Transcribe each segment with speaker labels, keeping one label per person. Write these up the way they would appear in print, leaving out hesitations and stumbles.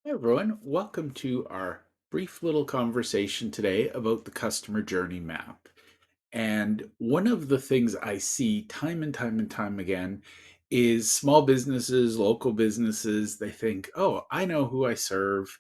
Speaker 1: Hi, everyone. Welcome to our brief little conversation today about the customer journey map. And one of the things I see time and time and time again is small businesses, local businesses, they think, oh, I know who I serve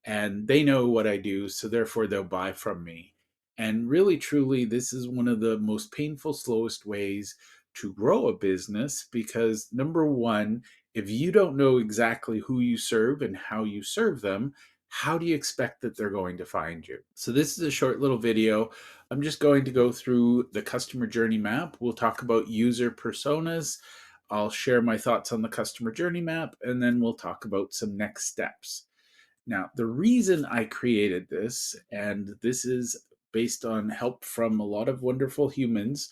Speaker 1: and they know what I do, so therefore they'll buy from me. And really, truly, this is one of the most painful, slowest ways to grow a business because number one, if you don't know exactly who you serve and how you serve them, how do you expect that they're going to find you? So, this is a short little video. I'm just going to go through the customer journey map. We'll talk about user personas. I'll share my thoughts on the customer journey map, and then we'll talk about some next steps. Now, the reason I created this, and this is based on help from a lot of wonderful humans,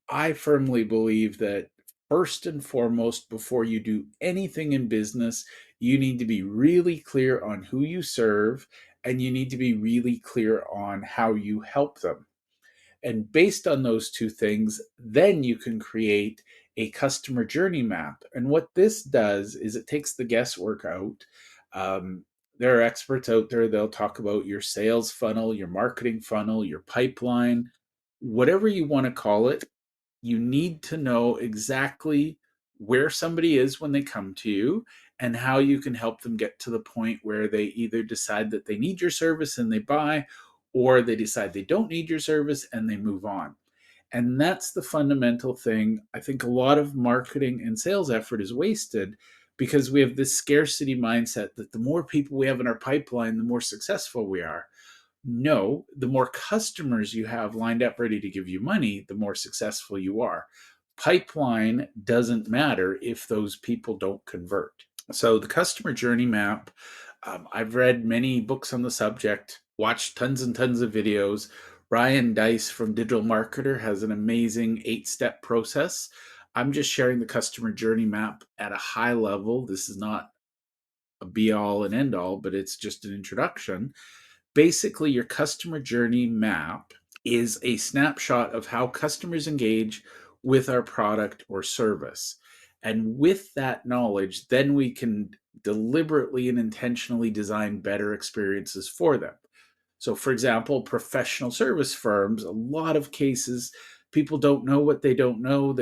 Speaker 1: I firmly believe that first and foremost, before you do anything in business, you need to be really clear on who you serve and you need to be really clear on how you help them. And based on those two things, then you can create a customer journey map. And what this does is it takes the guesswork out. Um, there are experts out there, they'll talk about your sales funnel, your marketing funnel, your pipeline, whatever you want to call it. You need to know exactly where somebody is when they come to you and how you can help them get to the point where they either decide that they need your service and they buy, or they decide they don't need your service and they move on. And that's the fundamental thing. I think a lot of marketing and sales effort is wasted because we have this scarcity mindset that the more people we have in our pipeline, the more successful we are. No, the more customers you have lined up ready to give you money, the more successful you are. Pipeline doesn't matter if those people don't convert. So, the customer journey map, I've read many books on the subject, watched tons and tons of videos. Ryan Deiss from Digital Marketer has an amazing 8 step process. I'm just sharing the customer journey map at a high level. This is not a be all and end all, but it's just an introduction. Basically, your customer journey map is a snapshot of how customers engage with our product or service. And with that knowledge, then we can deliberately and intentionally design better experiences for them. So, for example, professional service firms, a lot of cases, people don't know what they don't know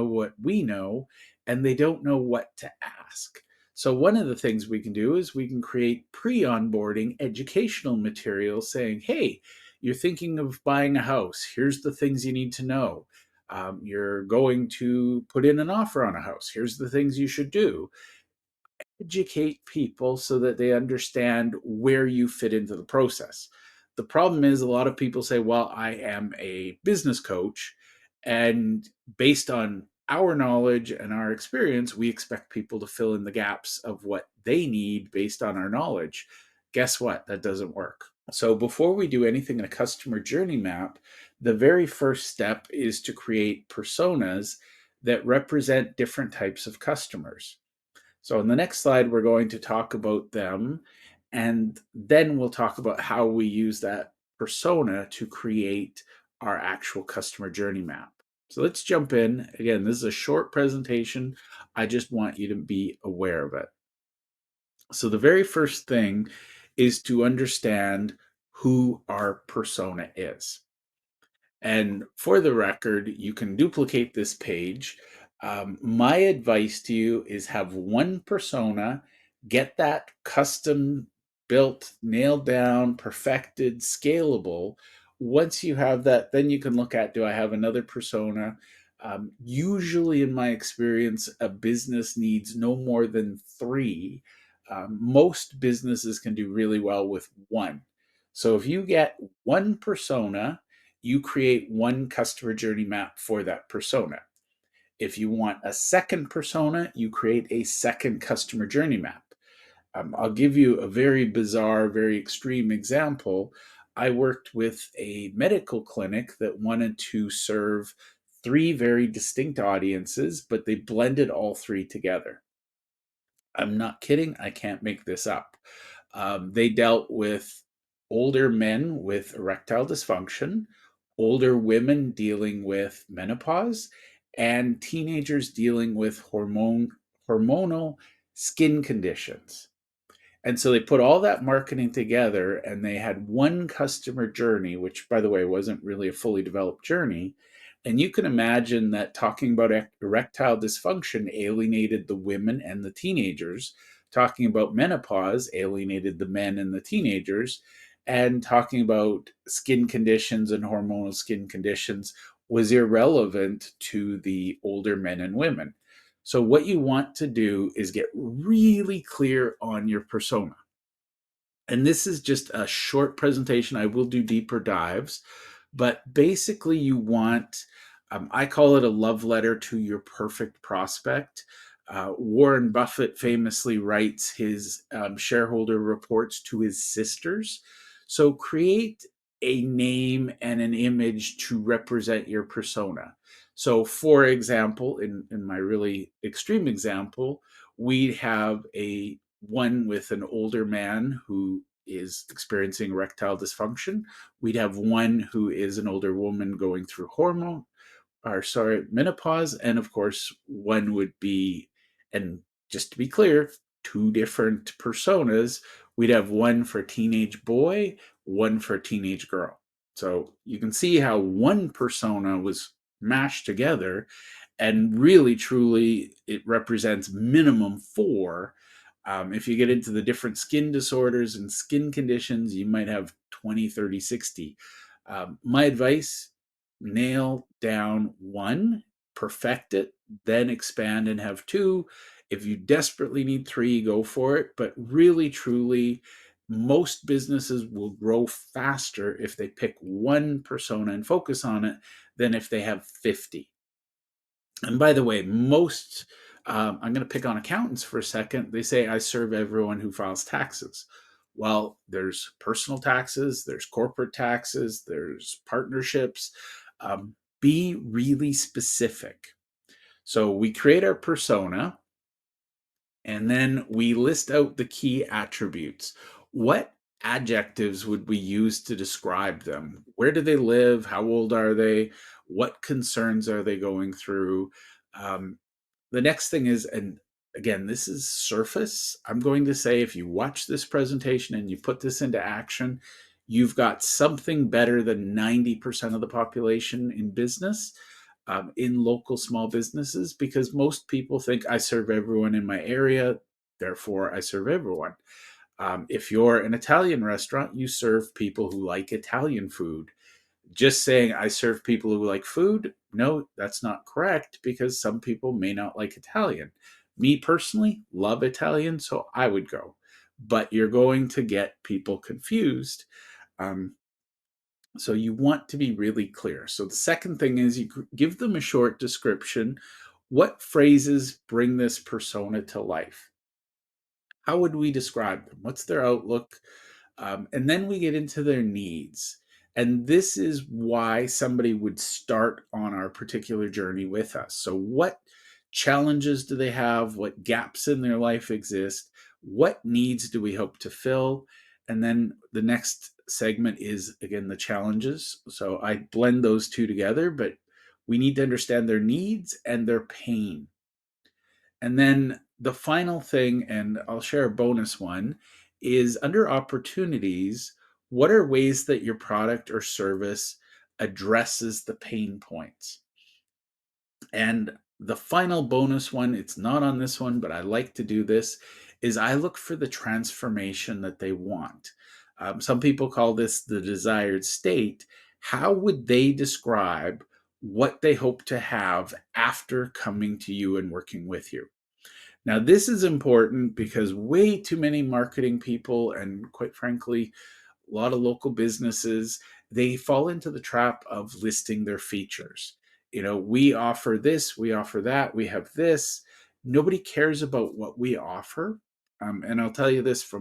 Speaker 1: what we know, and they don't know what to ask. So, one of the things we can do is we can create pre onboarding educational materials saying, hey, you're thinking of buying a house. Here's the things you need to know. You're going to put in an offer on a house. Here's the things you should do. Educate people so that they understand where you fit into the process. The problem is a lot of people say, well, I am a business coach. And based on our knowledge and our experience, we expect people to fill in the gaps of what they need based on our knowledge. Guess what? That doesn't work. So before we do anything in a customer journey map, the very first step is to create personas that represent different types of customers. So in the next slide, we're going to talk about them, and then we'll talk about how we use that persona to create our actual customer journey map. So let's jump in. Again, this is a short presentation. I just want you to be aware of it. So the very first thing is to understand who our persona is. And for the record, you can duplicate this page. My advice to you is have one persona, get that custom built, nailed down, perfected, scalable. Once you have that, then you can look at, do I have another persona? Usually, in my experience, a business needs no more than three. Most businesses can do really well with one. So if you get one persona, you create one customer journey map for that persona. If you want a second persona, you create a second customer journey map. I'll give you a very bizarre, very extreme example. I worked with a medical clinic that wanted to serve three very distinct audiences, but they blended all three together. I'm not kidding. I can't make this up. They dealt with older men with erectile dysfunction, older women dealing with menopause, and teenagers dealing with hormonal skin conditions. And so they put all that marketing together and they had one customer journey, which, by the way, wasn't really a fully developed journey. And you can imagine that talking about erectile dysfunction alienated the women and the teenagers. Talking about menopause alienated the men and the teenagers. And talking about skin conditions and hormonal skin conditions was irrelevant to the older men and women. So, what you want to do is get really clear on your persona. And this is just a short presentation. I will do deeper dives, but basically, you want, I call it a love letter to your perfect prospect. Warren Buffett famously writes his shareholder reports to his sisters. So create a name and an image to represent your persona. So, for example, in my really extreme example, we have a one with an older man who is experiencing erectile dysfunction. We'd have one who is an older woman going through menopause. And of course, one would be, and just to be clear, two different personas. We'd have one for teenage boy, one for teenage girl. So you can see how one persona was mashed together, and really truly it represents minimum four. If you get into the different skin disorders and skin conditions, you might have 20, 30, 60. My advice: nail down one, perfect it, then expand and have two. If you desperately need three, go for it. But really, truly, most businesses will grow faster if they pick one persona and focus on it than if they have 50. And by the way, I'm going to pick on accountants for a second. They say, I serve everyone who files taxes. Well, there's personal taxes, there's corporate taxes, there's partnerships. Be really specific. So we create our persona, and then we list out the key attributes. What adjectives would we use to describe them? Where do they live? How old are they? What concerns are they going through? Um, the next thing is, and again, this is surface. I'm going to say if you watch this presentation and you put this into action, you've got something better than 90% of the population in business, in local small businesses, because most people think I serve everyone in my area, therefore I serve everyone. If you're an Italian restaurant, you serve people who like Italian food. Just saying I serve people who like food, no, that's not correct, because some people may not like Italian. Me personally, love Italian, so I would go. But you're going to get people confused. Um, so you want to be really clear. So the second thing is you give them a short description. What phrases bring this persona to life? How would we describe them? What's their outlook? And then we get into their needs. And this is why somebody would start on our particular journey with us. So, what challenges do they have? What gaps in their life exist? What needs do we hope to fill? And then the next segment is, again, the challenges. So, I blend those two together, but we need to understand their needs and their pain. And then the final thing, and I'll share a bonus one, is under opportunities, what are ways that your product or service addresses the pain points? And the final bonus one, it's not on this one, but I like to do this, is I look for the transformation that they want. Some people call this the desired state. How would they describe what they hope to have after coming to you and working with you? Now, this is important because way too many marketing people, and quite frankly, a lot of local businesses, they fall into the trap of listing their features. We offer this, we offer that, we have this. Nobody cares about what we offer. And I'll tell you this for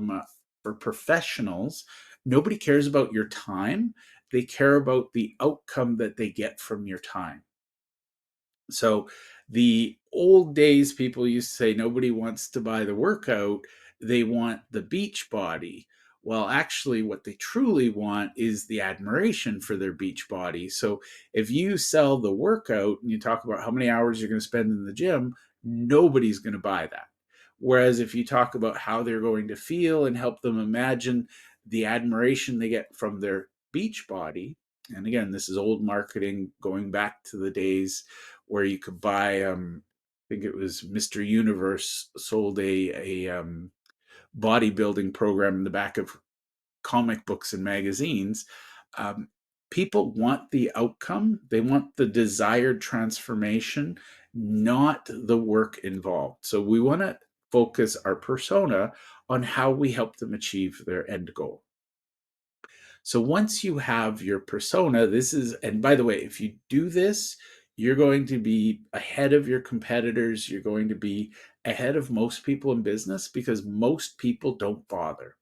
Speaker 1: professionals, nobody cares about your time. They care about the outcome that they get from your time. So the old days, people used to say nobody wants to buy the workout, they want the beach body. Well, actually, what they truly want is the admiration for their beach body. So if you sell the workout and you talk about how many hours you're going to spend in the gym, nobody's going to buy that. Whereas if you talk about how they're going to feel and help them imagine the admiration they get from their beach body, and again, this is old marketing going back to the days where you could buy, I think it was Mr. Universe sold a bodybuilding program in the back of comic books and magazines. Um, People want the outcome, they want the desired transformation, not the work involved. So we want to focus our persona on how we help them achieve their end goal. So once you have your persona, this is, and by the way, if you do this, you're going to be ahead of your competitors. You're going to be ahead of most people in business because most people don't bother.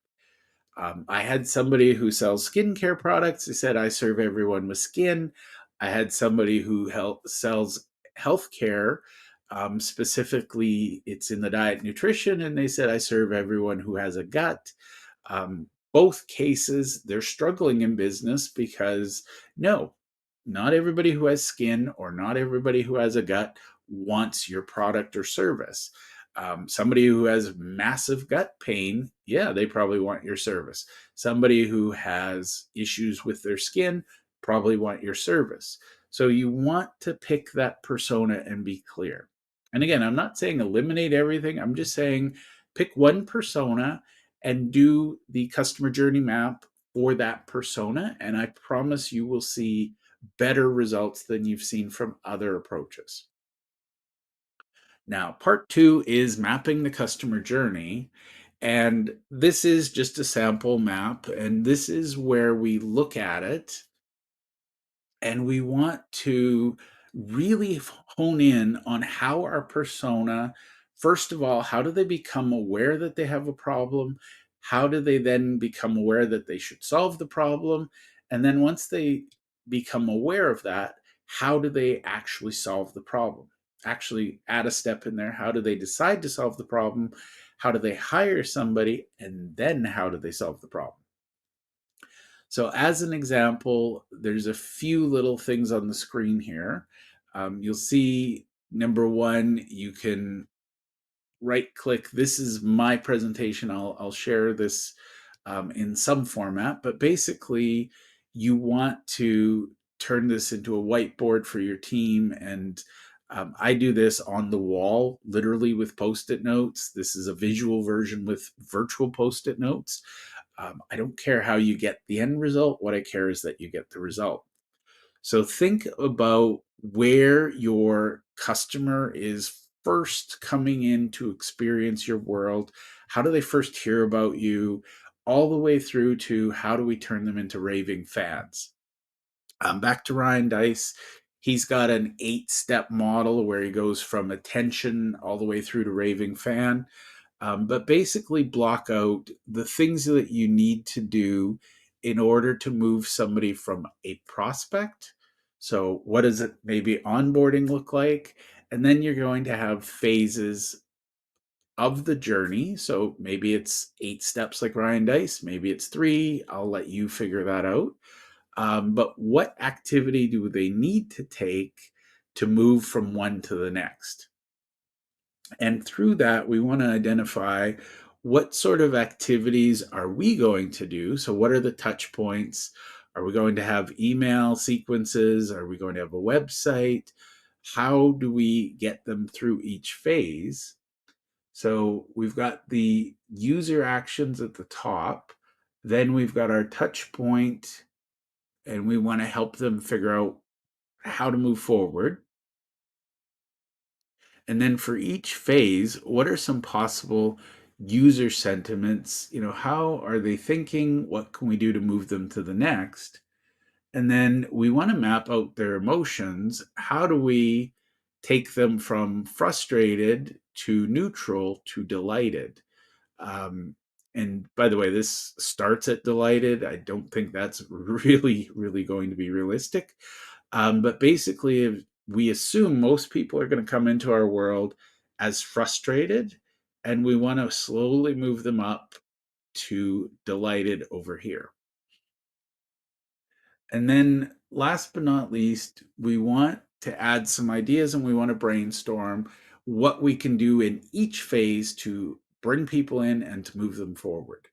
Speaker 1: I had somebody who sells skincare products. They said, I serve everyone with skin. I had somebody who sells healthcare. Specifically, it's in the diet nutrition. And they said, I serve everyone who has a gut. Both cases, they're struggling in business because no, not everybody who has skin or not everybody who has a gut wants your product or service. Somebody who has massive gut pain, yeah, they probably want your service. Somebody who has issues with their skin probably want your service. So you want to pick that persona and be clear. And again, I'm not saying eliminate everything. I'm just saying pick one persona and do the customer journey map for that persona. And I promise you will see better results than you've seen from other approaches. Now, part two is mapping the customer journey. And this is just a sample map. And this is where we look at it and we want to really hone in on how our persona, first of all, how do they become aware that they have a problem? How do they then become aware that they should solve the problem? And then once they become aware of that, how do they actually solve the problem? Actually, add a step in there. How do they decide to solve the problem? How do they hire somebody? And then how do they solve the problem? So, as an example, there's a few little things on the screen here. You'll see number one, you can right click. This is my presentation. I'll share this in some format, but basically, you want to turn this into a whiteboard for your team. And I do this on the wall, literally with post it notes. This is a visual version with virtual post it notes. I don't care how you get the end result. What I care is that you get the result. So think about where your customer is first coming in to experience your world. How do they first hear about you? All the way through to how do we turn them into raving fans? Back to Ryan Deiss. He's got an 8 step model where he goes from attention all the way through to raving fan. But basically, block out the things that you need to do in order to move somebody from a prospect. So, what does it maybe onboarding look like? And then you're going to have phases of the journey. So, maybe it's 8 steps like Ryan Deiss, maybe it's three. I'll let you figure that out. But what activity do they need to take to move from one to the next? And through that, we want to identify what sort of activities are we going to do? So, what are the touch points? Are we going to have email sequences? Are we going to have a website? How do we get them through each phase? So, we've got the user actions at the top. Then we've got our touch point, and we want to help them figure out how to move forward. And then for each phase, what are some possible user sentiments? How are they thinking? What can we do to move them to the next? And then we want to map out their emotions. How do we take them from frustrated to neutral to delighted? Um, and by the way, this starts at delighted. I don't think that's really, really going to be realistic. But basically, we assume most people are going to come into our world as frustrated, and we want to slowly move them up to delighted over here. And then, last but not least, we want to add some ideas and we want to brainstorm. what we can do in each phase to bring people in and to move them forward.